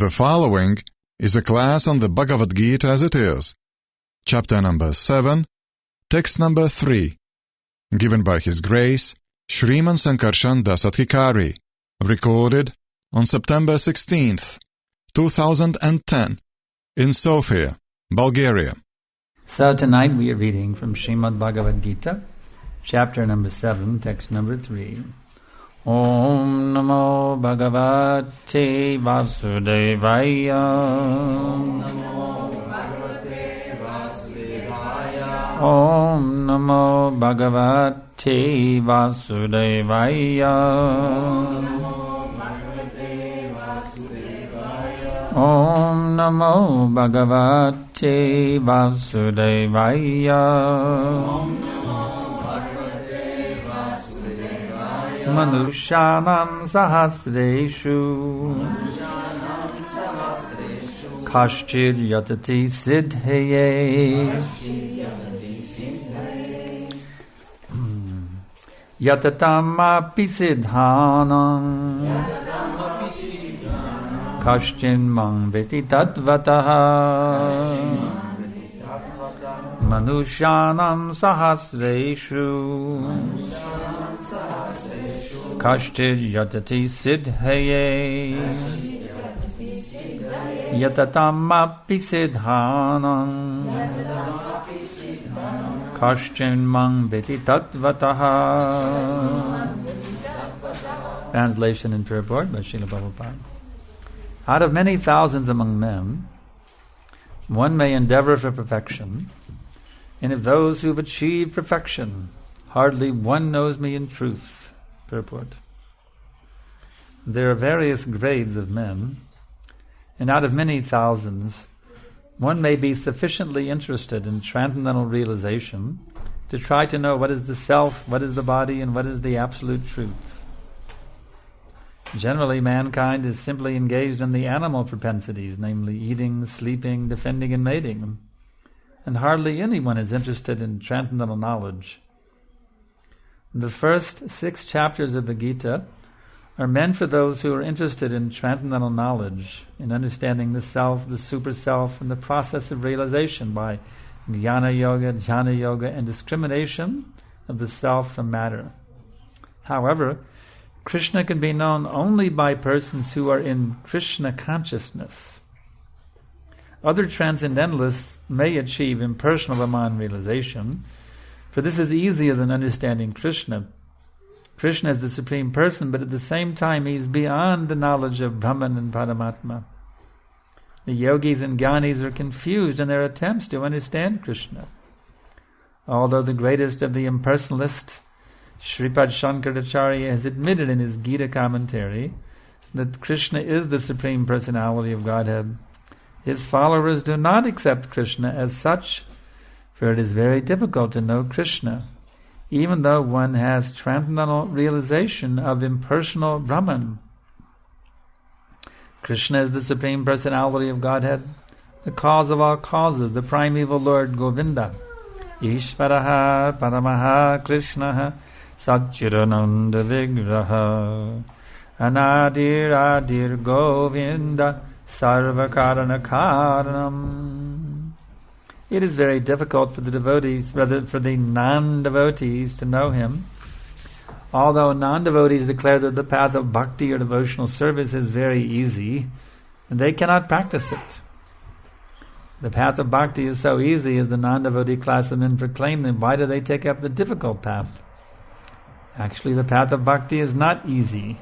The following is a class on the Bhagavad Gita as it is, chapter number 7, text number 3, given by His Grace, Shriman Sankarshan Das Adhikari, recorded on September 16th, 2010, in Sofia, Bulgaria. So tonight we are reading from Srimad Bhagavad Gita, chapter number 7, text number 3. Om Namo Bhagavate Vasudevaya. Om Namo Bhagavate Vasudevaya. Om Namo Bhagavate Vasudevaya. Manushanam sahasreshu Kashchir yatati siddheye Yatatam api siddhanam Kashchin mang veti tatvataha Manushanam sahasreshu Kashtir yatati siddhaye Yatatam api siddhanam Kashchin mang veti tatvataha. Translation and purport by Srila Prabhupada. Out of many thousands among men, one may endeavor for perfection, and of those who have achieved perfection, hardly one knows me in truth. Purport. There are various grades of men, and out of many thousands, one may be sufficiently interested in transcendental realization to try to know what is the self, what is the body, and what is the absolute truth. Generally, mankind is simply engaged in the animal propensities, namely eating, sleeping, defending, and mating, and hardly anyone is interested in transcendental knowledge. The first 6 chapters of the Gita are meant for those who are interested in transcendental knowledge, in understanding the self, the super self, and the process of realization by jnana yoga, jhana yoga, and discrimination of the self from matter. However, Krishna can be known only by persons who are in Krishna consciousness. Other transcendentalists may achieve impersonal Brahman realization, for this is easier than understanding Krishna. Krishna is the Supreme Person, but at the same time He is beyond the knowledge of Brahman and Paramatma. The yogis and jnanis are confused in their attempts to understand Krishna. Although the greatest of the impersonalists, Sripad Shankaracharya, has admitted in his Gita commentary that Krishna is the Supreme Personality of Godhead, his followers do not accept Krishna as such, for it is very difficult to know Krishna, even though one has transcendental realization of impersonal Brahman. Krishna is the Supreme Personality of Godhead, the cause of all causes, the primeval Lord Govinda. Ishvaraha Paramaha Krishnaha Satchidananda Vigraha Anadir Adir Govinda Sarvakarana Karanam. It is very difficult for the devotees, rather for the non-devotees, to know Him. Although non-devotees declare that the path of bhakti or devotional service is very easy, and they cannot practice it. The path of bhakti is so easy as the non-devotee class of men proclaim, then why do they take up the difficult path? Actually, the path of bhakti is not easy.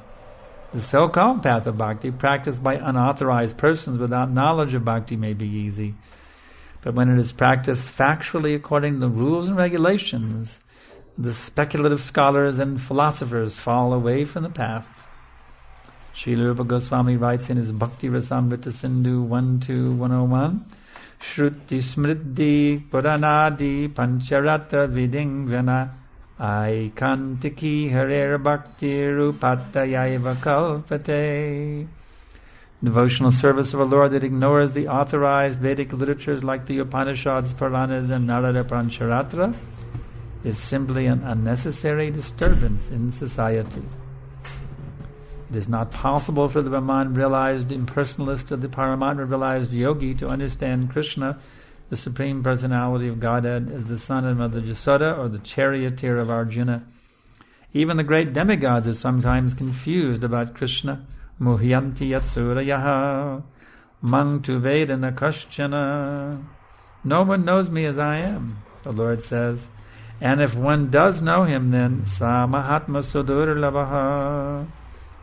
The so-called path of bhakti, practiced by unauthorized persons without knowledge of bhakti, may be easy. But when it is practiced factually according to the rules and regulations, the speculative scholars and philosophers fall away from the path. Srila Rupa Goswami writes in his Bhakti Rasamrita Sindhu 1.2.101, Shruti Smriddhi Puranadi Pancharatra Vidingyana Aikantiki Harer Bhakti Rupatayaiva Kalpate. Devotional service of a Lord that ignores the authorized Vedic literatures like the Upanishads, Puranas, and Narada Pancharatra is simply an unnecessary disturbance in society. It is not possible for the Brahman realized impersonalist or the Paramatma realized yogi to understand Krishna, the Supreme Personality of Godhead, as the son of Mother Yasoda or the charioteer of Arjuna. Even the great demigods are sometimes confused about Krishna. Muhyanti yatsurayaha mang tu vedana kaschana. No one knows me as I am, the Lord says. And if one does know him, then sa mahatma sudurlabha.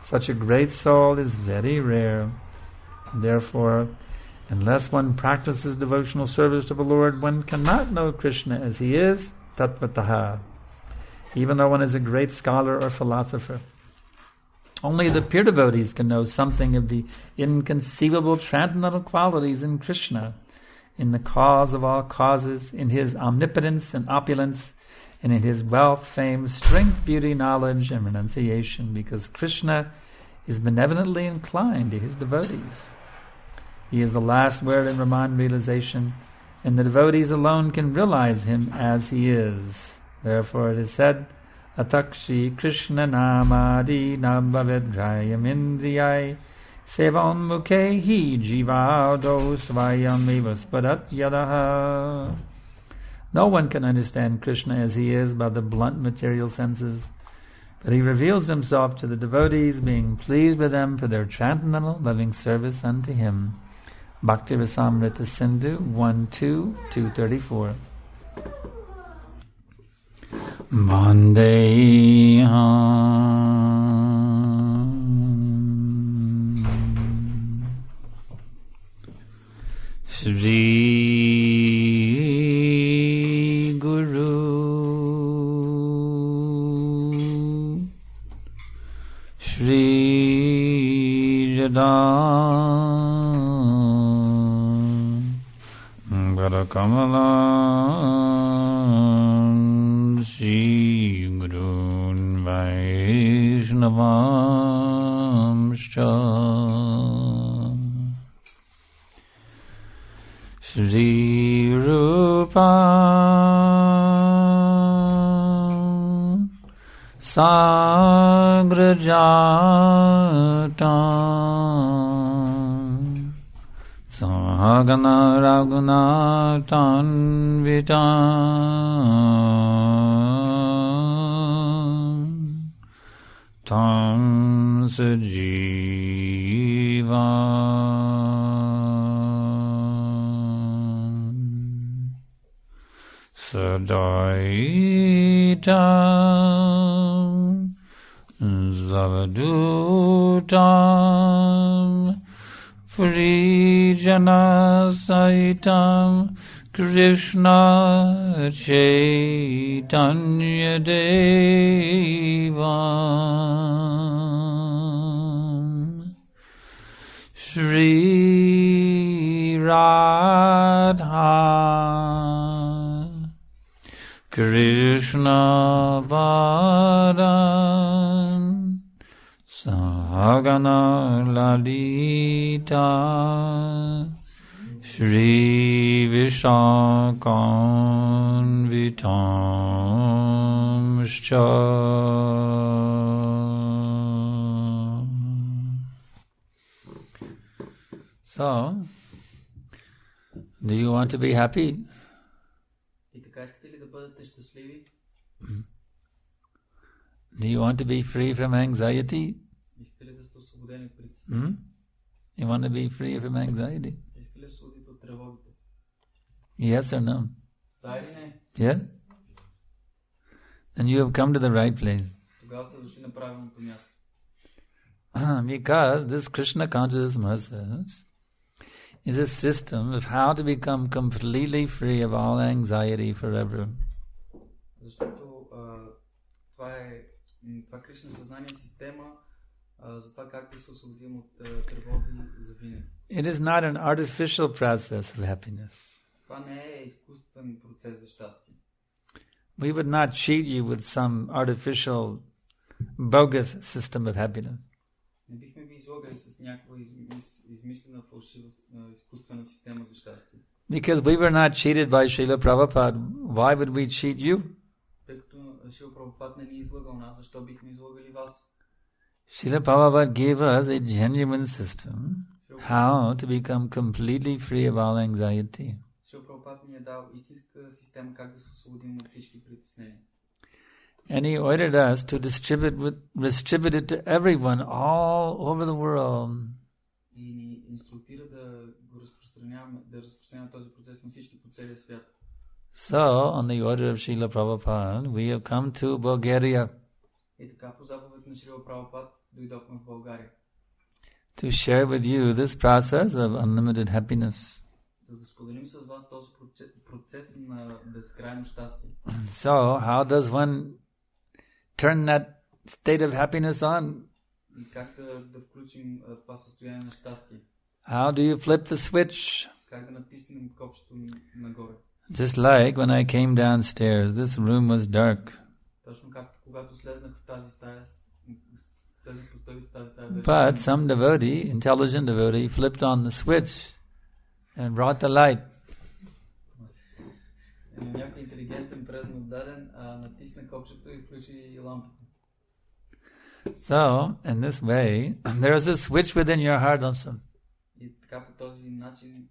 Such a great soul is very rare. Therefore, unless one practices devotional service to the Lord, one cannot know Krishna as he is, tatvataha, even though one is a great scholar or philosopher. Only the pure devotees can know something of the inconceivable transcendental qualities in Krishna, in the cause of all causes, in his omnipotence and opulence, and in his wealth, fame, strength, beauty, knowledge, and renunciation, because Krishna is benevolently inclined to his devotees. He is the last word in Brahman realization, and the devotees alone can realize him as he is. Therefore it is said, Atakshi Krishna namadi nabhavedrayam indriyai sevam mukhehi jivado svayam evaspadat yadaha. No one can understand Krishna as he is by the blunt material senses, but he reveals himself to the devotees, being pleased with them for their transcendental loving service unto him. Bhakti Rasamrita Sindhu 1-2-234. Vandeham Shri Guru Shri Jadam Garakamala Shri Gurun Vaishnavamscha Shri Rupa Sagrajatam Sahagana Raghunatan Vitam Tam Sajiva Sadaitam Zavadutam Prijana Saitam Krishna Chaitanya Devam Shri Radha Krishna Varan Sahagana Lalita Shri Vishakam Vitamscha. So, do you want to be happy? Do you want to be free from anxiety? You want to be free from anxiety? Yes or no? Yes? Then you have come to the right place. Because this Krishna consciousness is a system of how to become completely free of all anxiety forever. Това Кришна съзнание е система за това как да се освободим от тревоги за винаги. It is not an artificial process of happiness. Това не е изкуствен процес за щастие. We would not cheat you with some artificial, bogus system of happiness. Не бихме ви излагали с някаква измислена фалшива изкуствена система за щастие. Because we were not cheated by Srila Prabhupada, why would we cheat you? Тъй като Шрила Прабхупад не ни излагал нас, защо бихме излагали вас? Srila Prabhupada gave us a genuine system how to become completely free of all anxiety. Шрила Прабхупад ни е дал истинска система как да се освободим от всички притеснения. And he ordered us to distribute it to everyone all over the world. И ни инструктира да го разпространяваме този процес на всички по целия свят. So, on the order of Srila Prabhupada, we have come to Bulgaria. И така по заповед на Шрила Прабхупад дойдохме в България. To share with you this process of unlimited happiness. За да споделим с вас този процес на безкрайно щастие. So, how does one turn that state of happiness on? И как да включим това състояние на щастие? How do you flip the switch? Как да натиснем копчето нагоре? Just like when I came downstairs, this room was dark. Точно както когато слезнах в тази стая, беше. But some devotee, intelligent devotee, flipped on the switch and brought the light. Някой интелигентен предан отдаден натисна копчето и включи лампата. So, in this way, there is a switch within your heart also. И така по този начин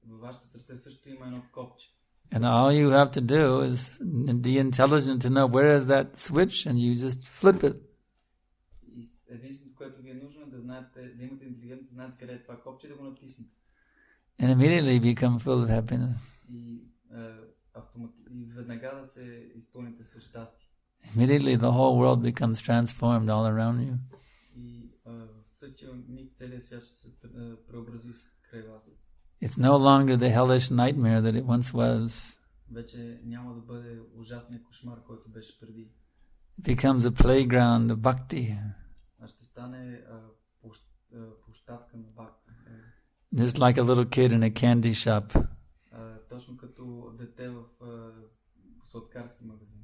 във вашето сърце също има едно копче. And all you have to do is be intelligent to know where is that switch and you just flip it. И единственото, което ви е нужно е да знаете, да имате интелигентност, да знаете къде е това копче и да го натиснете. And immediately become full of happiness. И веднага да се изпълните с щастие. Immediately the whole world becomes transformed all around you. И в същия миг целият свят ще се преобрази край вас. It's no longer the hellish nightmare that it once was. Вече няма да бъде ужасният кошмар, който беше преди. It becomes a playground of bhakti. А ще стане площадка на бхакти. Just like a little kid in a candy shop. Точно като дете в сладкарски магазин.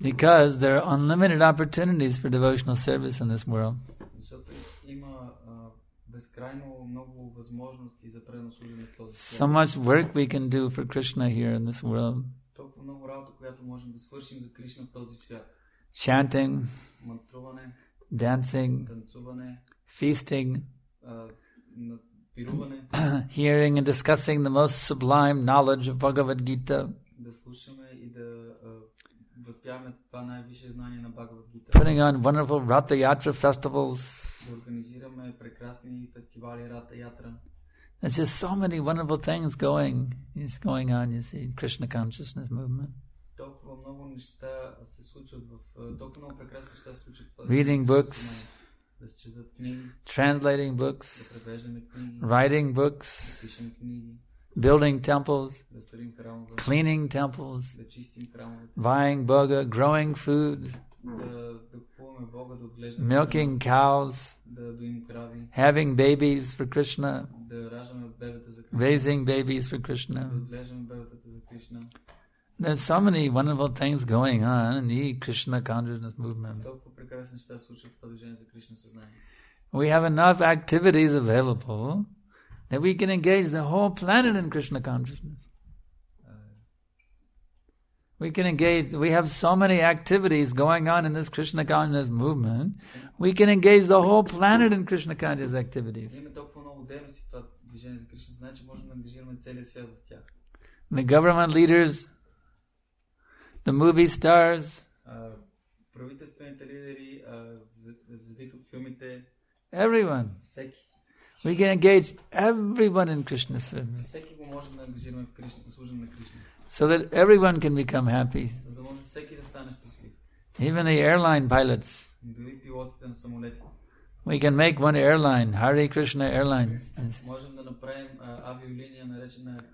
Because there are unlimited opportunities for devotional service in this world. Защото има безкрайно много възможности за предано служение в този свят. So much work we can do for Krishna here in this world. Толкова много работа, която можем да свършим за Кришна в този свят. Chanting, мантруване, dancing, танцуване, feasting, пируване, hearing and discussing the most sublime knowledge of Bhagavad Gita. Да слушаме и да възпяваме това най-висше знание на Бхагавад Гита. Putting on wonderful Ratha Yatra festivals. Да организираме прекрасни фестивали Рата Ятра. There's just so many wonderful things going on, you see, Krishna consciousness movement. Толкова много неща се случват толкова много прекрасни неща се случват в Reading books, да се четат книги, translating books, да превеждаме книги, writing books, да пишем книги, building temples, да строим храмове, cleaning temples, да чистим храмовете, buying bhoga, growing food, да купуваме Бога, да отглеждаме, milking cows, да доим крави, having babies for Krishna, да раждаме бебета за Кришна, raising babies for Krishna. да отглеждаме бебетата за Кришна. There's so many wonderful things going on in the Krishna consciousness movement. Толкова прекрасни неща се случват в това движение за Кришна съзнание. We have enough activities available that we can engage the whole planet in Krishna consciousness. We have so many activities going on in this Krishna consciousness movement. We can engage the whole planet in Krishna consciousness activities. Има толкова много дейности в това движение за Кришна съзнание, че можем да ангажираме целия свят в тях. The government leaders, the movie stars, правителствените лидери, звездите от филмите, everyone. всеки. We can engage everyone in Krishna service. Всеки го можем да ангажираме в Кришна, да служим на Кришна. So that everyone can become happy. За да може всеки да стане щастлив. Even the airline pilots. Дори пилотите на самолети. We can make one airline, Hare Krishna Airlines. Можем да направим авиолиния, наречена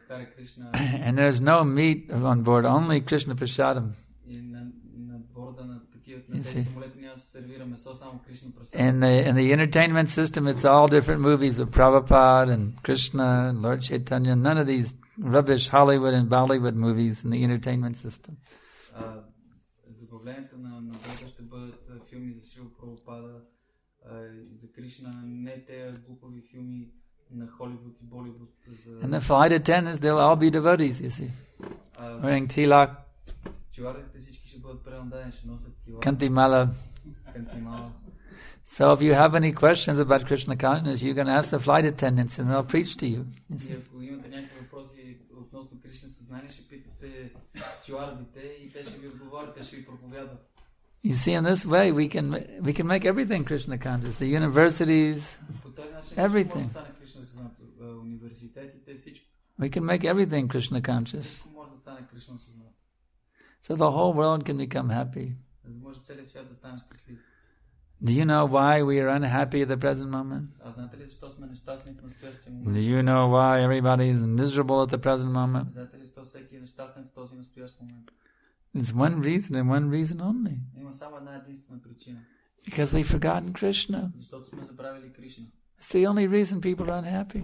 Hare Krishna. And there's no meat on board, only Krishna Prasadam. И на борда на такива тези самолети няма да се сервира месо, само Кришна Прасад. In the entertainment system, it's all different movies of Prabhupada and Krishna and Lord Chaitanya. None of these rubbish Hollywood and Bollywood movies in the entertainment system. Забавленията на Бога ще бъдат филми за Шрила Прабхупада, за Кришна, не те глупави филми на Холивуд и Боливуд. And the flight attendants, they'll all be devotees, you see. Wearing tilak, Стюардите всички ще бъдат пренададени, ще носят кила. Kantimala. Кантимала. So if you have any questions about Krishna consciousness, you can ask the flight attendants and they'll preach to you. И ако имате някакви въпроси относно Кришна съзнание, ще питате стюардите и те ще ви отговорят, те ще ви проповядват. You see, in this way, we can make everything Krishna conscious. The universities, everything. We can make everything Krishna conscious. So the whole world can become happy. Do you know why we are unhappy at the present moment? Do you know why everybody is miserable at the present moment? It's one reason and one reason only. Because we've forgotten Krishna. It's the only reason people are unhappy.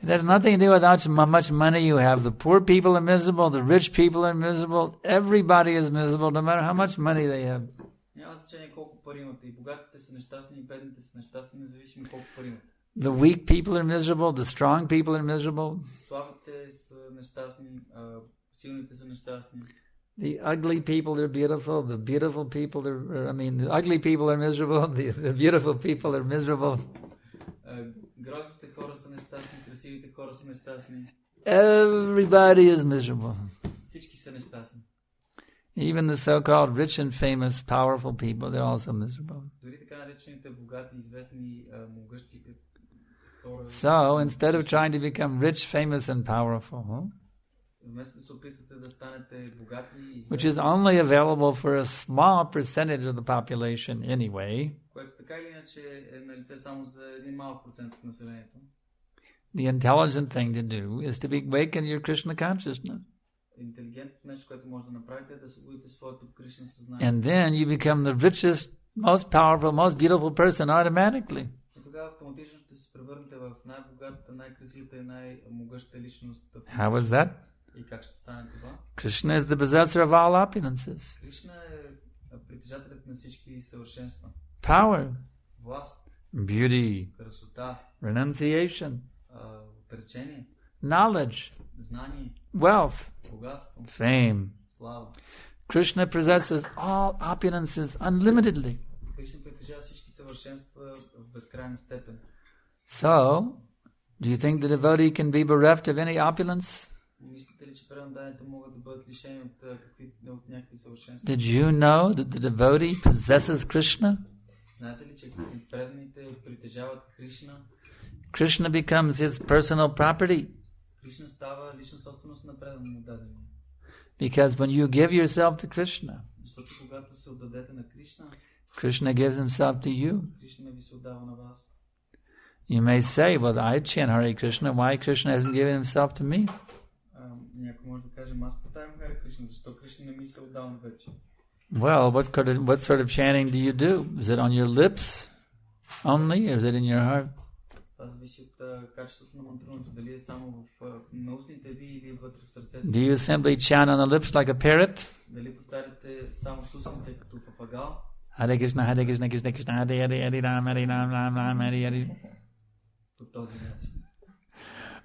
It has nothing to do with how much money you have. The poor people are miserable, the rich people are miserable, everybody is miserable no matter how much money they have. The weak people are miserable, the strong people are miserable. The ugly people are beautiful, the beautiful people are, the ugly people are miserable, the beautiful people are miserable. Everybody is miserable. Even the so-called rich and famous, powerful people, they're also miserable. So, instead of trying to become rich, famous, and powerful, which is only available for a small percentage of the population anyway, the intelligent thing to do is to awaken your Krishna consciousness. And then you become the richest, most powerful, most beautiful person automatically. How is that? Krishna is the possessor of all opulences. Power, beauty, renunciation, knowledge, wealth, fame. Krishna possesses all opulences unlimitedly. So, do you think the devotee can be bereft of any opulence? Did you know that the devotee possesses Krishna? Krishna becomes his personal property. Because when you give yourself to Krishna, Krishna gives himself to you. You may say, well, I chant Hare Krishna, why Krishna hasn't given himself to me? Well, what sort of chanting do you do? Is it on your lips only, or is it in your heart? Do you simply chant on the lips like a parrot? Hare Krishna, Hare Krishna, Krishna Krishna, Hare Hare, Hare Ram, Hare Ram, Ram Ram, Hare Hare.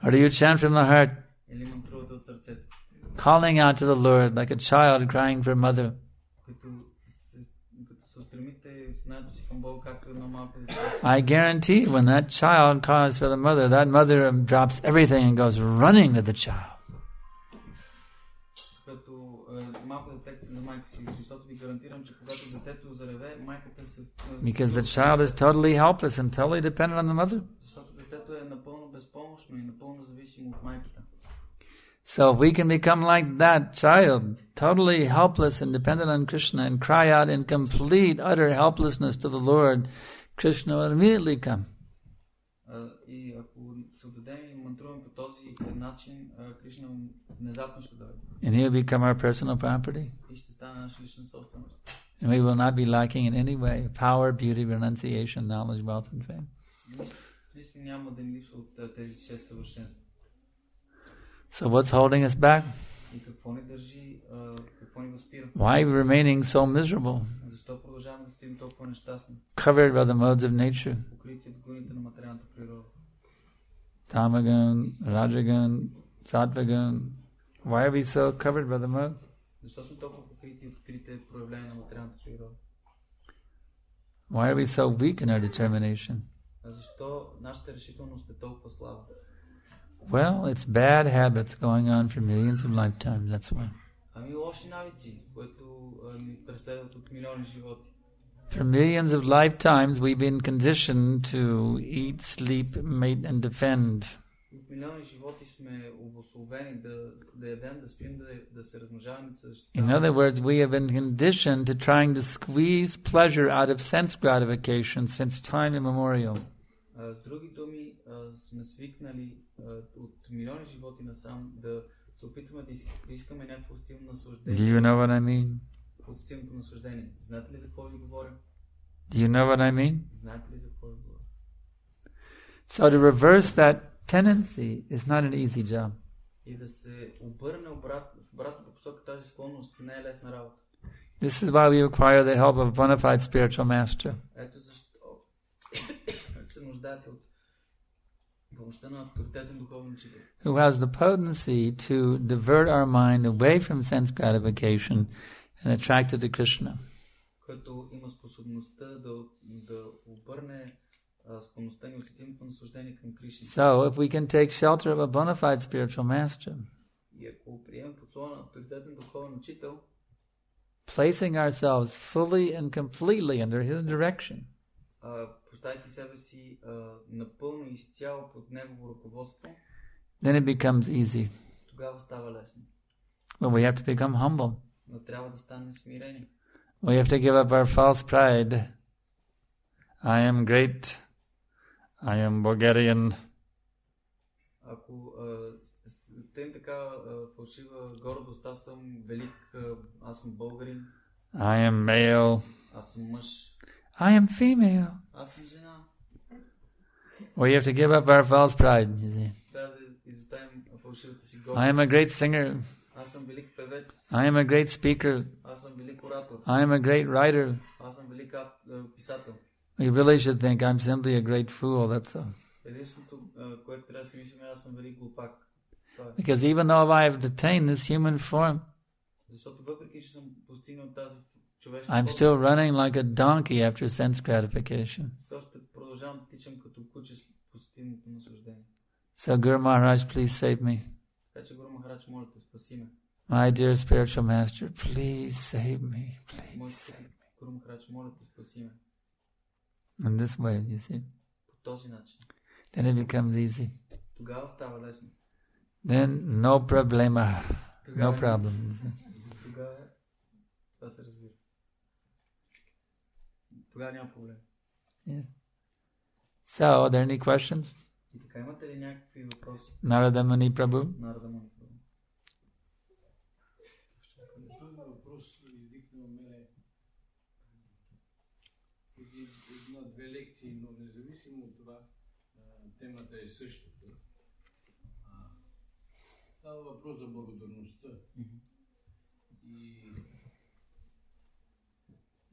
Or do you chant from the heart, calling out to the Lord like a child crying for mother? I guarantee when that child calls for the mother, that mother drops everything and goes running to the child. Because the child is totally helpless and totally dependent on the mother. So if we can become like that child, totally helpless and dependent on Krishna, and cry out in complete, utter helplessness to the Lord, Krishna will immediately come. And he will become our personal property. And we will not be lacking in any way power, beauty, renunciation, knowledge, wealth, and fame. So what's holding us back? Why are we remaining so miserable? Covered by the modes of nature. Tamagun, Rajagun, Sattvagun, Why are we so covered by the mud? Защо сме толкова покрити от трите проявления на материалната природа? Why are we so weak in our determination? Защо нашата решителност е толкова слаба? Well, it's bad habits going on for millions of lifetimes, that's why. Ами лоши навици, които ни преследват от милиони животи. For millions of lifetimes we've been conditioned to eat, sleep, mate and defend. От милиони животи сме обусловени да ядем, да спим, да се размножаваме, да се защитаваме. In other words, we have been conditioned to trying to squeeze pleasure out of sense gratification since time immemorial. С други думи, сме свикнали от милиони животи насам да се опитваме да искаме някакво стилно наслаждение. Do you know what I mean? От стилното наслаждение. Знаете ли за какво ви говоря? Do you know what I mean? Знаете ли за какво ви говоря? So to reverse that tendency is not an easy job. И да се обърне в обратната посока тази склонност не е лесна работа. This is why we require the help of a bona fide spiritual master. Ето защо се нуждаете от помощта на авторитетен духовен учител. Who has the potency to divert our mind away from sense gratification and attract it to Krishna. Който има способността да обърне склонността ни от сетивното наслаждение към Кришна. So, if we can take shelter of a bona fide spiritual master, И ако приемем под слона на авторитетен духовен учител, placing ourselves fully and completely under his direction, поставяйки себе си напълно и изцяло под негово ръководство, then it becomes easy. тогава става лесно. But we have to become humble. Но трябва да станем смирени. We have to give up our false pride. I am great. I am Bulgarian. Ако тем така фалшива гордост, аз съм велик, аз съм българин. I am male. Аз съм мъж. I am female. Аз съм жена. We have to give up our false pride, you see. Трябва да изоставим фалшивата си гордост. I am a great singer. Аз съм велик певец. I am a great speaker. Аз съм велик оратор. I am a great writer. Аз съм велик писател. We really should think I'm simply a great fool, that's all. Единственото, което трябва да си мислим, аз съм велик глупак. Because even though I have attained this human form, защото въпреки, че съм постигнал тази човешка I'm still running like a donkey after sense gratification. все още продължавам да тичам като куче по сетивното наслаждение. So Guru Maharaj, please save me. Така че Гуру Махарадж, моля те, спаси ме. My dear spiritual master, please save me. Please save me. Гуру Махарадж, моля те, спаси ме. In this way, you see. По този начин. Then it becomes easy. Тогава става лесно. Then no problema. No problem. Тогава това се разбира. Тогава няма проблем. Yeah. So, are there any questions? И така, имате ли някакви въпроси? Narada Muni Prabhu? Нарада Муни Прабhu. Този въпрос издигна у мене преди една-две лекции, но независимо от това, темата е същата. Става въпрос за благодарността. И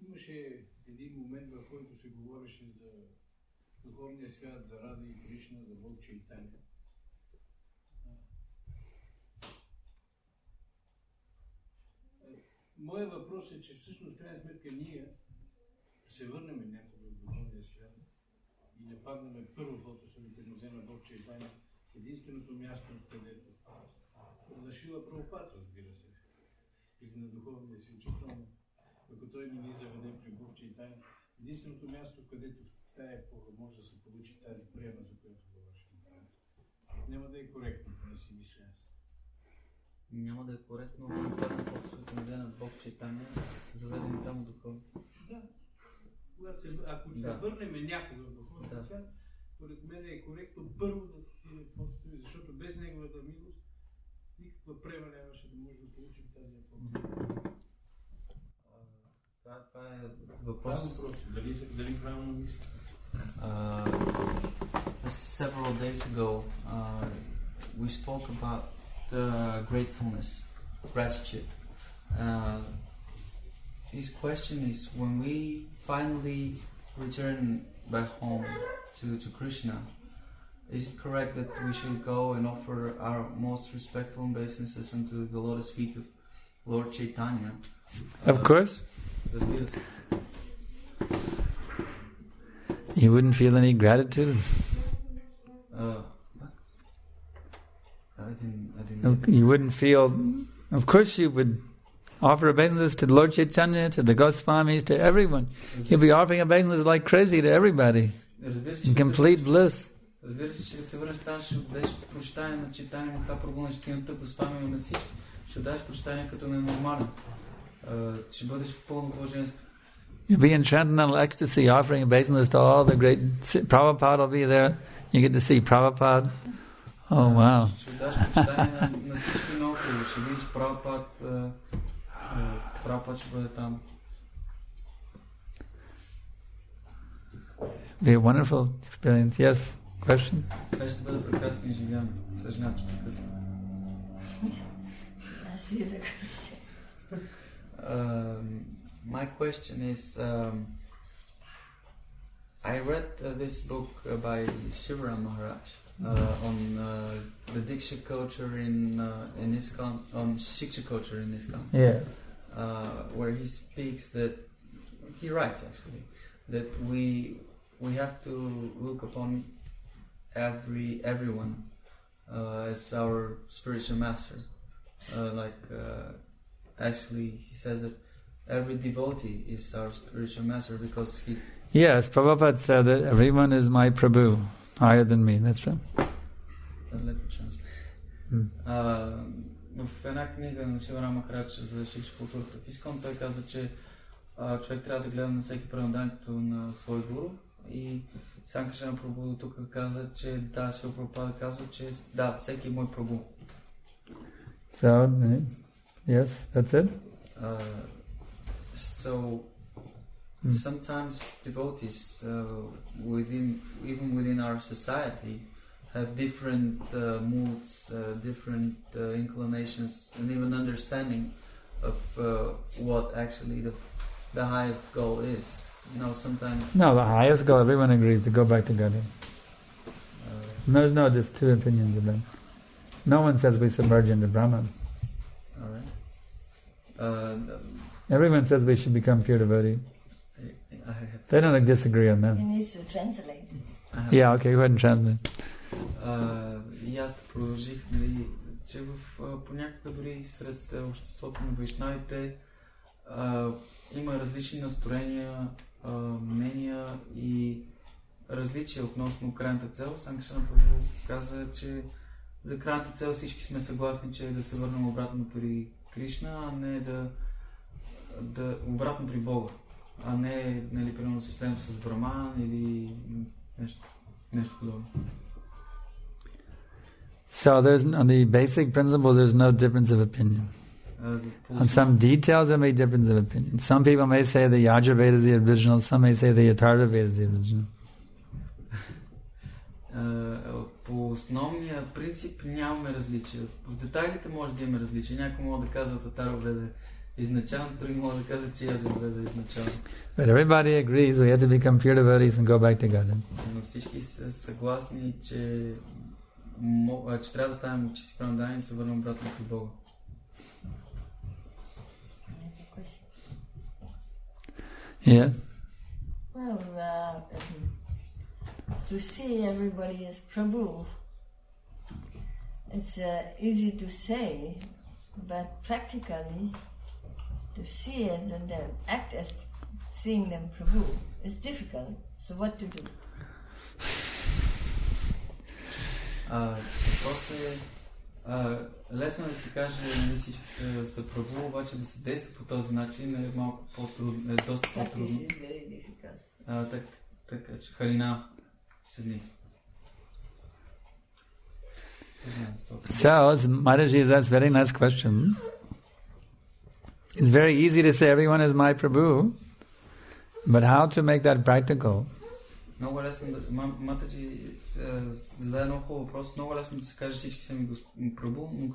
имаше един момент, в който се говореше за духовния свят, за Рада и Кришна, за Бог Чайтаня. Моят въпрос е, че всъщност, в крайна сметка, ние се върнем някога в духовния свят и не паднем първо в лотосовите нозе на Бог Чайтаня, единственото място, където Шила Прабхупад, разбира се, или на духовния си учител, ако той не ни заведе при Бог Чайтаня, единственото място, където в тая епоха може да се получи тази приема, за която говориш. Няма да е коректно, не си мисля аз. Няма да е коректно, ако паднем в лотосовите нозе на Бог Чайтаня, заведени там духовно. Да. Ако се върнем някога в духовния свят, според мен е коректно първо да отидем в лотосовите, защото без неговата милост никаква према нямаше да може да получим тази епоха. Това е въпрос. Дали правилно мисля? Several days ago, we spoke about gratefulness, gratitude. His question is, when we finally return back home to Krishna, Is it correct that we should go and offer our most respectful obeisances unto the lotus feet of Lord Chaitanya? Of course. Разбира се. You wouldn't feel any gratitude. I didn't. You wouldn't feel. Of course, you would offer obeisances to Lord Chaitanya, to the Goswamis, to everyone. You'll be offering obeisances like crazy to everybody. In complete bliss. Разбира се, че като се върнеш там, ще отдадеш прощание на Чайтания Махапрабху, на Четиримата Госвами, на всички. Ще отдадеш прощание като ненормален. Ще бъдеш в пълно блаженство. You'll be in transcendental ecstasy, offering obeisances to all the great. Prabhupada will be there. You get to see Prabhupada. Oh wow! Ще отдадеш прощание на всички много. Ще видиш Прабхупад. Прабхупад ще бъде там. Be a wonderful experience. Yes. Question? Това ще бъде прекрасно изживяване. Съжалявам, че прекъсна. My question is, I read this book by Shivaram Maharaj on the Diksha culture in ISKCON, on Shiksha culture in ISKCON. Yeah. Where he speaks that, he writes actually, that we have to look upon everyone as our spiritual master. Actually, he says that every devotee is our spiritual master because he... Yes, Prabhupada said that everyone is my Prabhu, higher than me. That's right. Let me translate. В една книга на Шиварама Махарадж за шикша културата в Искон, той казва, че човек трябва да гледа на всеки предандан като на свой гуру. И Санкаршан Прабhu тук каза, че да, Шила Прабхупада казва, че да, всеки е мой Прабhu. So, yes, that's it. So sometimes devotees even within our society have different moods, different inclinations, and even understanding of what actually the highest goal is. You know, sometimes... No, the highest goal, everyone agrees, to go back to Godhead. There's no just two opinions about it. No one says we submerge into Brahman. Alright. Everyone says we should become pure devotee. They don't disagree on that. He needs to translate. Yeah, okay, go ahead and translate. И аз продължих, че понякога дори сред обществото на вайшнавите има различни настроения, мнения и различия относно крайната цел. Санкаршан Прабху каза, че за крайната цел всички сме съгласни, че е да се върнем обратно при Кришна, а не да обратно при Бога, а не, нали, примерно систем с Браман или нещо подобно. So on the basic principle, there's no difference of opinion. On some details, there may be difference of opinion. Some people may say the Yajurveda is the original, some may say the Atharva Veda is the original. По основния принцип нямаме различия. В детайлите може да имаме различия. Някой може да казва Атарва Веда изначално, други може да казва, че Yajurveda е изначално. But everybody agrees we have to become pure devotees and go back to Godhead. Но всички са съгласни, че трябва да ставим чисти преданни и да се върнем обратно при Бога. Yeah. Well, to see everybody as Prabhu, it's easy to say, but practically, to see as and then act as seeing them Prabhu is difficult. So what to do? Въпрос е лесно да се каже, нали, всички са Прабhu, обаче да се действа по този начин е малко по-трудно, е доста по-трудно. Така че Харина седни. So, Mataji, that's a very nice question. It's very easy to say everyone is my Prabhu, but how to make that practical? Много лесно да... Матаджи зададе много хубав въпрос. Много лесно да се каже всички са ми Прабhu, но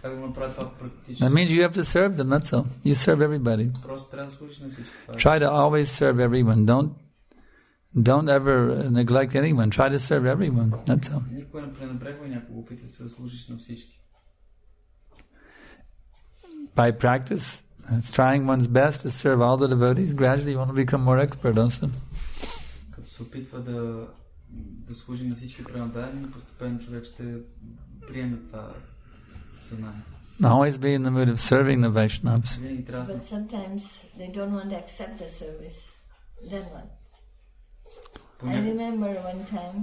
как да направя това практически? That means you have to serve them, that's all. You serve everybody. Просто трябва да служиш на всички. Try to always serve everyone. don't ever neglect anyone. Try to serve everyone. That's all. Никой не пренебрегвай някого, опитай се да служиш на всички. By practice, it's trying one's best to serve all the devotees. Gradually, one will become more expert also. Като се опитва да служи на всички пренадаени, постепенно човек ще приеме това съзнание. Always be in the mood of serving the Vaishnavas. But sometimes they don't want to accept the service. Then what? I remember one time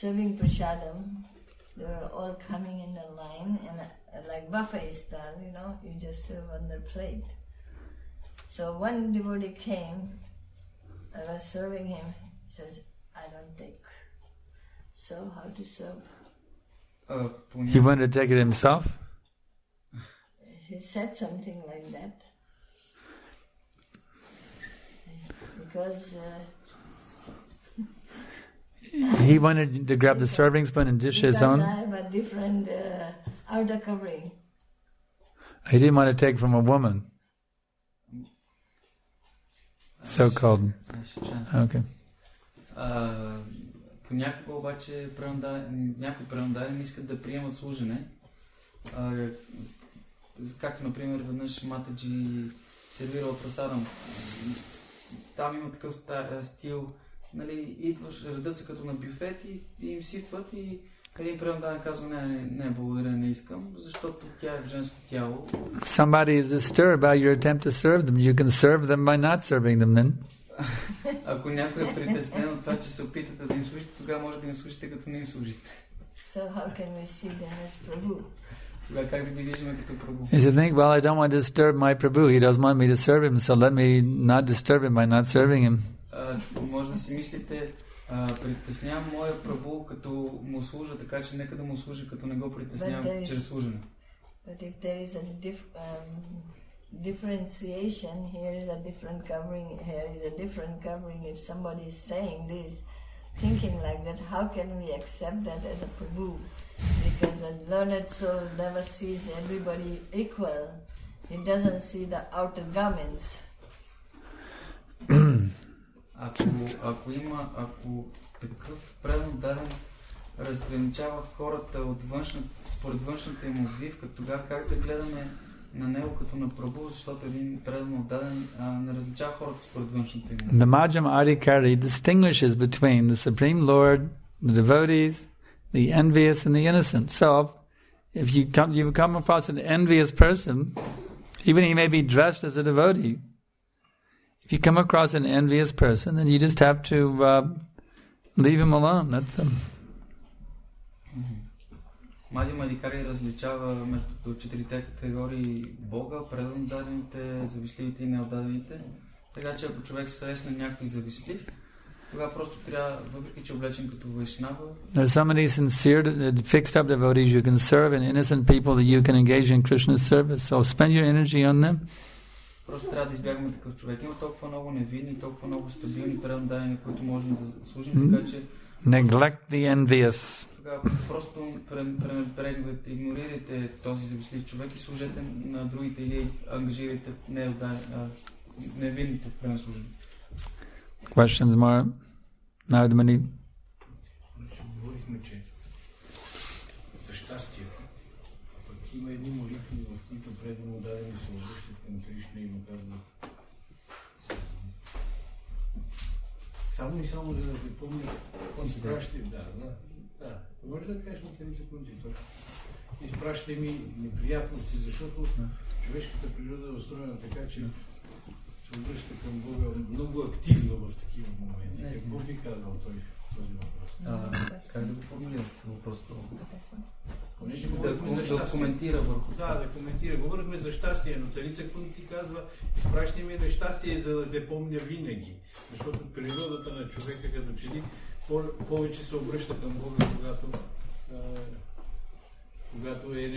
serving prasadam. They were all coming in a line, and like buffet style, you just serve on their plate. So one devotee came. I was serving him. He says, "I don't take." So how to serve? He wanted to take it himself? He said something like that. Because he wanted to grab the serving spoon and dish his own? I have a different outer covering. He didn't want to take from a woman. So-called. Okay. Понякога обаче някои пренадаени искат да приемат служене. Както, например, веднъж Матаджи сервирал прасадам. Там има такъв стил, нали, идваш, редът се като на бюфет и им сипват и един пренадаен казва, не, благодаря, не искам, защото тя е в женско тяло. Somebody is disturbed by your attempt to serve them. You can serve them by not serving them then. Ако някой е притеснен от това, че се опитате да им служите, тогава може да им служите като не им служите. So how can we see them as Prabhu? Как да ги виждаме като Прабhu? Is to think, well, I don't want to disturb my Prabhu. He doesn't want me to serve him, so let me not disturb him by not serving him. Може да си мислите, притеснявам моя Прабhu, като му служа, така че нека да му служа, като не го притеснявам чрез служене. But if there is a differentiation, here is a different covering, here is a different covering. If somebody is saying this, thinking like that, how can we accept that as a Prabhu? Because a learned soul never sees everybody equal. He doesn't see the outer garments. Ако такъв предан дарен разграничава хората според външната им обвивка, тогава как да гледаме на него като на Прабhu, защото един предан отдаден не различава хората според външната им обвивка. The Majjhima Adhikari distinguishes between the Supreme Lord, the devotees, the envious and the innocent. So, if you come across an envious person, even he may be dressed as a devotee, if you come across an envious person, then you just have to leave him alone. That's Мадхима Адхикари различава между четирите категории Бога, предан дадените, завистливите и неотдадените. Така че ако човек срещне някой завистлив, тогава просто трябва, въпреки че облечен като вайшнава. There's so many sincere, fixed up devotees you can serve and innocent people that you can engage in Krishna's service. So spend your energy on them. Просто трябва да избягаме такъв човек. Има толкова много невинни, толкова много стабилни предан дадени, които можем да служим, така че neglect the envious. Тогава просто пренебрегвайте, игнорирайте този завистлив човек и служете на другите или ангажирайте невинните в пренаслужени. Questions more? Nardamani? Говорихме, че за щастие, пък има едни молитви, в които предано дадени се обръщат към Кришна и му казват само и само за да припомня какво си пращате. Да. Може да кажеш на цели секунди. Изпращате ми неприятности, защото човешката природа е устроена така, че се обръща към Бога много активно в такива моменти. Какво би казал този въпрос? Как да го формулира въпросът? Да коментира върху това. Да коментира. Говорихме за щастие, но царица Кунти казва, изпращай ми нещастие, за да те помня винаги. Защото природата на човека, като че ли повече се обръща към Бога, когато е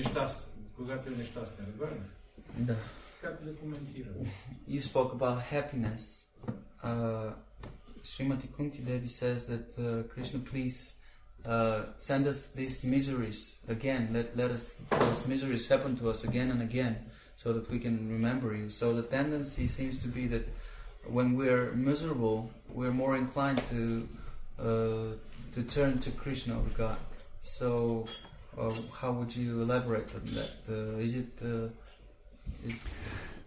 нещастен. Да. Как да коментирам? You spoke about happiness. Srimati Kunti Devi says that Krishna, please send us these miseries again. Let us those miseries happen to us again and again, so that we can remember you. So the tendency seems to be that when we're miserable, we're more inclined to turn to Krishna or God. So, how would you elaborate on that? Is it?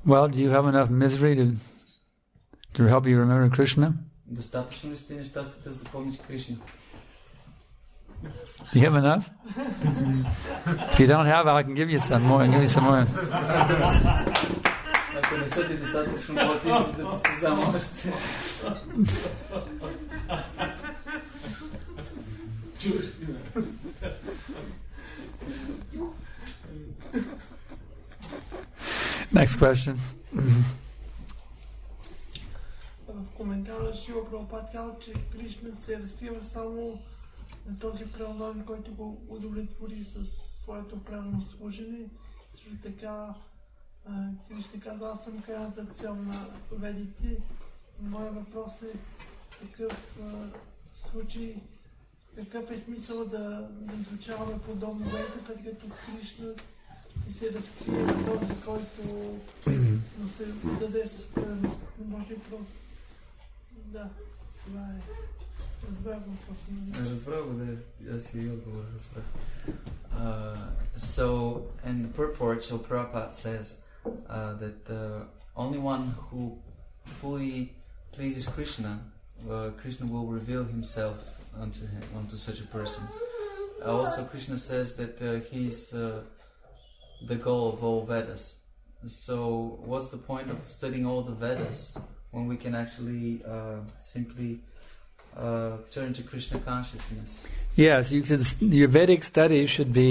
Well, do you have enough misery to help you remember Krishna? Достатъчно ли сте нещастите за да помниш Кришна? You have enough? If you don't have, I can give you some more. Give you some more. Ако не са ти достатъчно, може да ти създам още. Next question. В коментара Шила Прабхупад казва, че Кришна се разкрива само на този преданен, който го удовлетвори със своето правилно служене. Също така Кришна казва, аз съм крайната цел на ведите. Моят въпрос е такъв случай, какъв е смисъл да изучаваме подобно ведите, след като Кришна ти се разкрие на този, който му се даде с преданост. Не може ли просто... Да, това е. Разбрах въпроса. Разбрах го, да, аз и отговор разбрах. So, in the purport, Srila Prabhupada says that the only one who fully pleases Krishna, Krishna will reveal himself unto such a person. Also, Krishna says that he's the goal of all Vedas. So, what's the point of studying all the Vedas when we can actually simply turn to Krishna consciousness? Yes, your Vedic study should be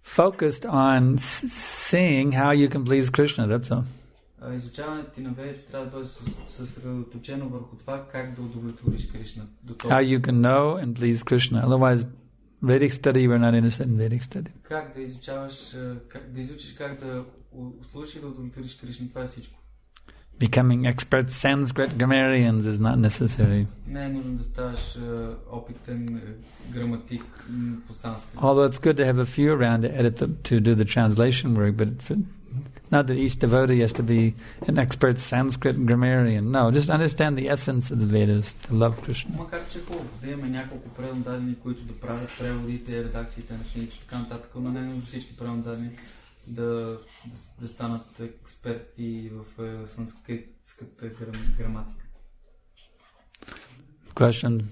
focused on seeing how you can please Krishna, that's all. Изучаването ти на ведите трябва да бъде съсредоточено върху това как да удовлетвориш Кришна. How you can know and please Krishna. Otherwise, Vedic study, we're not interested in Vedic study. Как да изучиш как да слушаш и да удовлетвориш Кришна, това е всичко. Becoming expert Sanskrit grammarians is not necessary. Не е нужно да ставаш опитен граматик по санскрит. Although it's good to have a few around to do the translation work, but not that each devotee has to be an expert Sanskrit grammarian. No, just understand the essence of the Vedas, to love Krishna. Макар че хубаво да имаме няколко преводадени, които да правят преводите, редакциите на книгите и така нататък, но не е нужно всички преводадени да станат експерти в санскритската граматика. Question?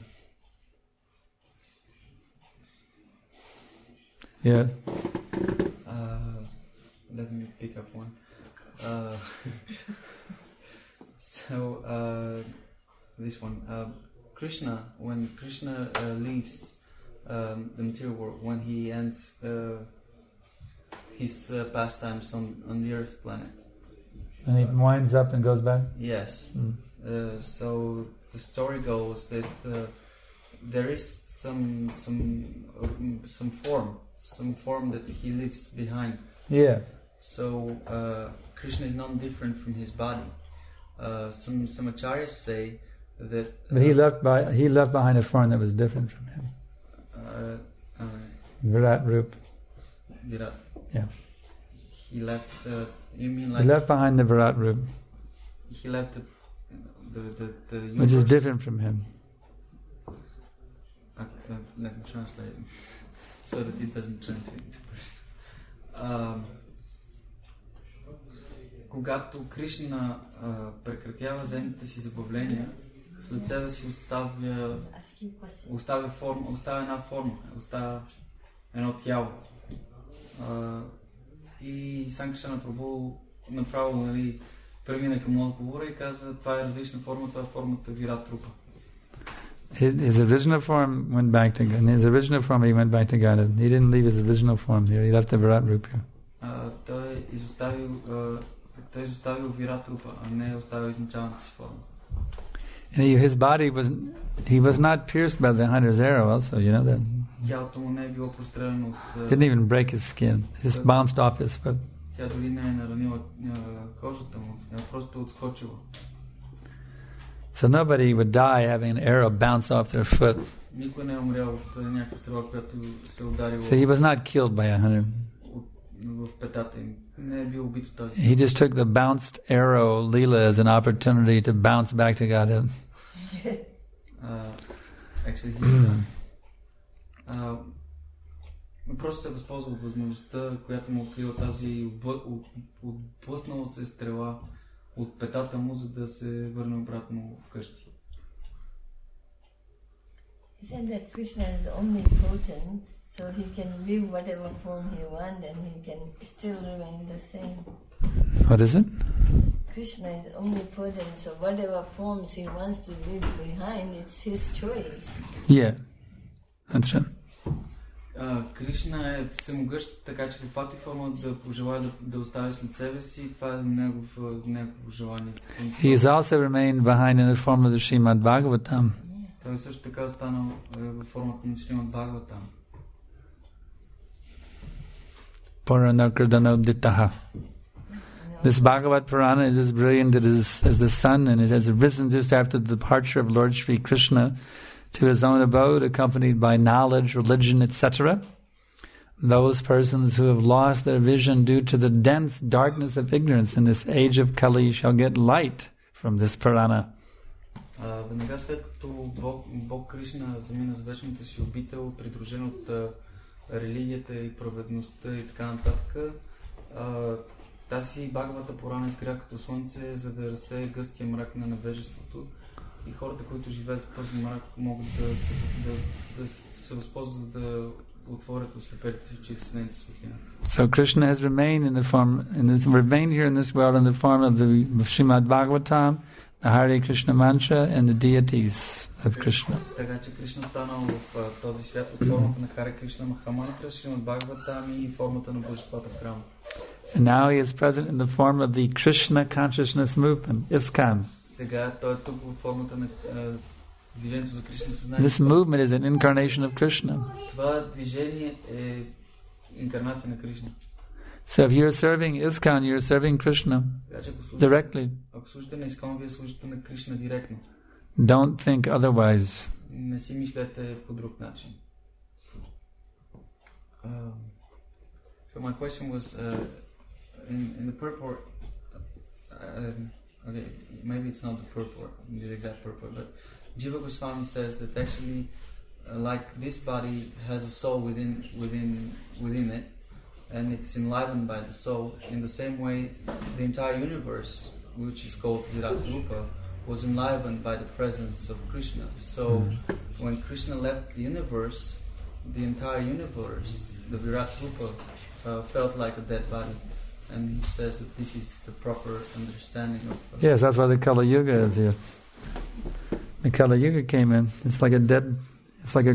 Yeah. Let me pick up one. This one. Krishna, when Krishna leaves the material world, when he ends his pastimes on the Earth planet. And he winds up and goes back? Yes. So the story goes that there is some form that he leaves behind. Yeah. So Krishna is not different from his body. Some acharyas say that. But he left behind a form that was different from him. Virat Rup. Virat. Yeah. He left. You mean like? He left behind the Virat Rup. He left the which is different from him. Okay, let me translate it so that it doesn't turn into person. Когато Кришна прекратява земните си забавления, след себе си оставя една форма, оставя едно тяло. И Санкаршан направо премина към отговора и каза, това е различна форма, това е формата Вират Рупа. His original form went back to God. In his original form he went back to God. He didn't leave his original form here. He left the Virat Rupa here. Той изоставил Вират Рупа, а не оставил изначалната си форма. And his body was not pierced by the hunter's arrow also, you know that. Тялото му не е било простреляно от... Didn't even break his skin. Just bounced off his foot. Тя дори не е наранила кожата му, тя просто отскочила. So nobody would die having an arrow bounce off their foot. Никой не е умрял от някаква стрела, която се ударила. So he was not killed by a hunter. в петата им. Не е бил убит от тази. He just took the bounced arrow lila as an opportunity to bounce back to Godhead. Actually, просто се е възползвал от възможността, която му открила тази отблъснала се стрела от петата му, за да се върне обратно вкъщи. He said that Krishna is omnipotent, so he can live whatever form he wants and he can still remain the same. What is it? Krishna is omnipotent, so whatever forms he wants to leave behind, it's his choice. Yeah, that's right. Кришна е всемогъщ, така че каквато и форма да пожелая да остави след себе си, това е негово желание. He has also remained behind in the form of the Srimad Bhagavatam. Той също така останал във формата на Srimad Bhagavatam. Puranakridanoditaha. This Bhagavad Purana is as brilliant as the sun, and it has arisen just after the departure of Lord Sri Krishna to his own abode, accompanied by knowledge, religion, etc. Those persons who have lost their vision due to the dense darkness of ignorance in this age of Kali shall get light from this Purana. Веднага след като Бог Кришна замина за вечната си обител, придружен от религията и праведността и така нататък, тази Бхагавата Пурана изгря като слънце, за да разсее гъстия мрак на невежеството. И хората, които живеят в този мрак, могат да се възползват да отворят ослепелите очи с нейната светлина. So Krishna has remained remained here in this world in the form of the Srimad Bhagavatam, the Hare Krishna mantra, and the deities of Krishna. Така че Кришна станал в този свят от формата на Харе Кришна Махамантра, Шримад Бхагаватам и формата на божествата в храма. And now he is present in the form of the Krishna consciousness movement, ISKCON. Сега той е тук в формата на движението за Кришна съзнание. This movement is an incarnation of Krishna. Това движение е инкарнация на Кришна. So if you're serving ISKCON, you're serving Krishna directly. Ако служите на ISKCON, вие служите на Кришна директно. Don't think otherwise. Не си мислете по друг начин. So my question was in the purport. Okay, maybe it's not the purport, the exact purport, but Jiva Goswami says that actually, like this body has a soul within it, and it's enlivened by the soul. In the same way, the entire universe, which is called Virat Rupa, was enlivened by the presence of Krishna. So, when Krishna left the universe, the entire universe, the Virat Rupa, felt like a dead body. And he says that this is the proper understanding of... Yes, that's why the Kali Yuga is here. The Kali Yuga came in. It's like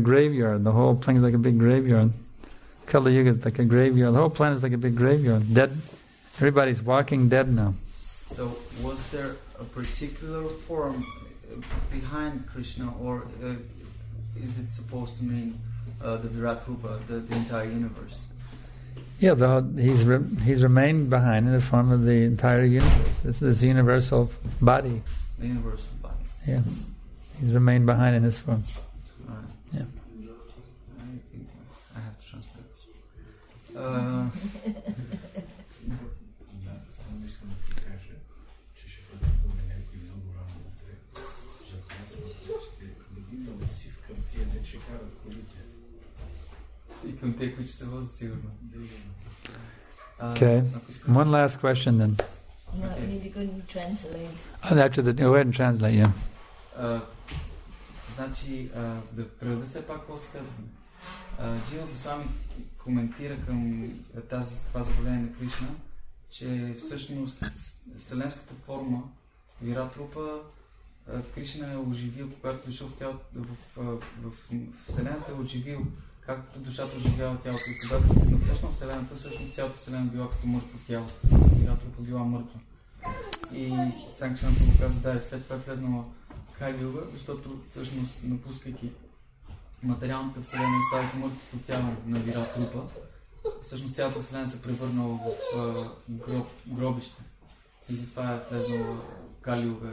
a graveyard. The whole thing is like a big graveyard. Kali Yuga is like a graveyard. The whole planet is like a big graveyard. Dead. Everybody's walking dead now. So, was there a particular form behind Krishna, or is it supposed to mean the Virat Rupa, the entire universe? Yeah, he's remained behind in the form of the entire universe. It's the universal body. The universal body. Yeah, he's remained behind in this form. Right. Yeah. I think I have to translate this. Okay. One last question then. No, you couldn't translate. After the, go ahead and translate, yeah. Значи, да преведа все пак какво си казваме. Джива Госвами коментира към това заявление на Кришна, че всъщност вселенската форма Вират Рупа Кришна е оживил, когато дошъл в тялото, в Вселената е оживил, както душата оживява тялото. И когато напусна Вселената, всъщност цялата Вселена била като мъртво тяло. Вират Рупа била мъртва. И Санкаршан го каза, да, и след това е влезнала Кали Юга, защото всъщност напускайки материалната Вселена и оставяйки мъртвото тяло на Вират Рупа, всъщност цялата Вселена се превърнала в гробище. И затова е влезнала Кали Юга,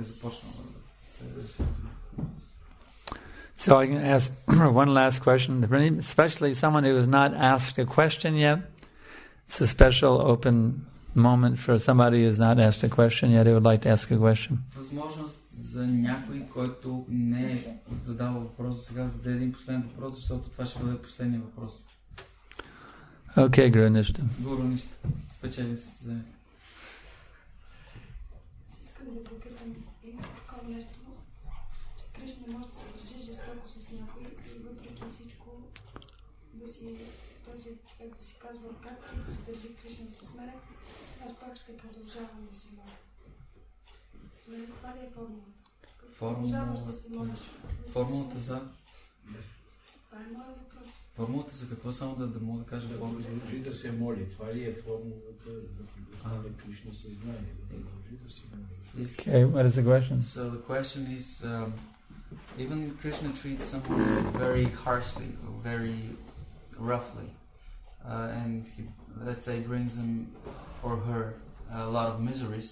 е започнала да се... So I can ask one last question, especially someone who has not asked a question yet. It's a special open moment for somebody who has not asked a question yet, who would like to ask a question. Възможност за някой, който не е задал въпрос до сега, да зададе един последен въпрос, защото това ще бъде последния въпрос. Okay, Guru Nishta. Гуру Ништа, спечели състезанието. Искам да попитам, има такова нещо, че Кришна може да се държи жестоко с някой и въпреки всичко да си този човек да си казва, както да се държи Кришна да се смере, аз пак ще продължавам да се моля. Нали, това ли е формулата? Продължаваш да се молиш. Формулата за... Това е моят въпрос. Формулата за какво само да мога да кажа формулата? Да продължи да се моли. Това ли е формулата да постане Кришна съзнание? Да продължи да се моли. Okay, what is the question? So the question is, even Krishna treats someone very harshly, very roughly, and he, let's say, brings him or her a lot of miseries,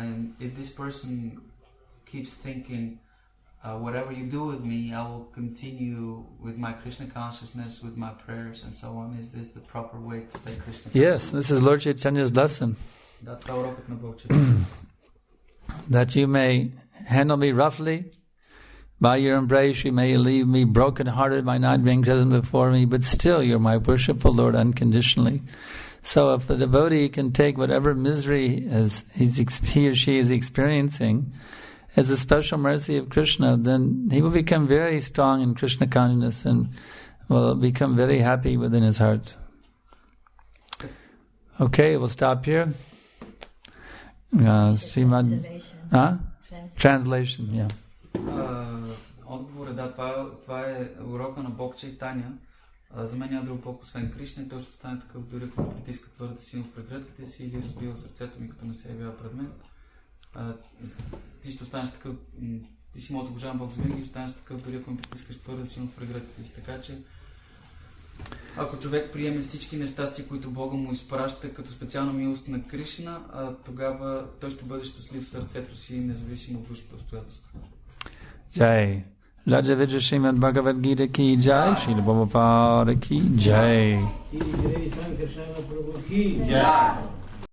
and if this person keeps thinking, whatever you do with me, I will continue with my Krishna consciousness, with my prayers and so on. Is this the proper way to say Krishna consciousness? Yes, this is Lord Chaitanya's lesson. That you may handle me roughly, by your embrace you may leave me broken-hearted by not being present before me, but still you're my worshipful Lord unconditionally. So if the devotee can take whatever misery he or she is experiencing as a special mercy of Krishna, then he will become very strong in Krishna consciousness and will become very happy within his heart. Okay, we'll stop here. Translation, yeah. Отговор е да, това е урока на Бог Чайтаня. За мен няма друг Бог освен Кришна и той ще стане такъв дори ако ме притиска твърде силно в прегръдките си или разбива сърцето ми като не се явява пред мен. Ти ще останеш такъв, ти си моят обожаван Бог за винаги и ще останеш такъв дори ако ме притискаш твърде силно в прегръдките си. Така че ако човек приеме всички нещастия, които Бога му изпраща като специална милост на Кришна, тогава той ще бъде щастлив в сърцето си, независимо от външните обстоятелства. Jai. Raja Vijay Srimad Bhagavad Gita ki jai. Srila Prabhupada ki jai. Sankarshan Prabhu ki jai.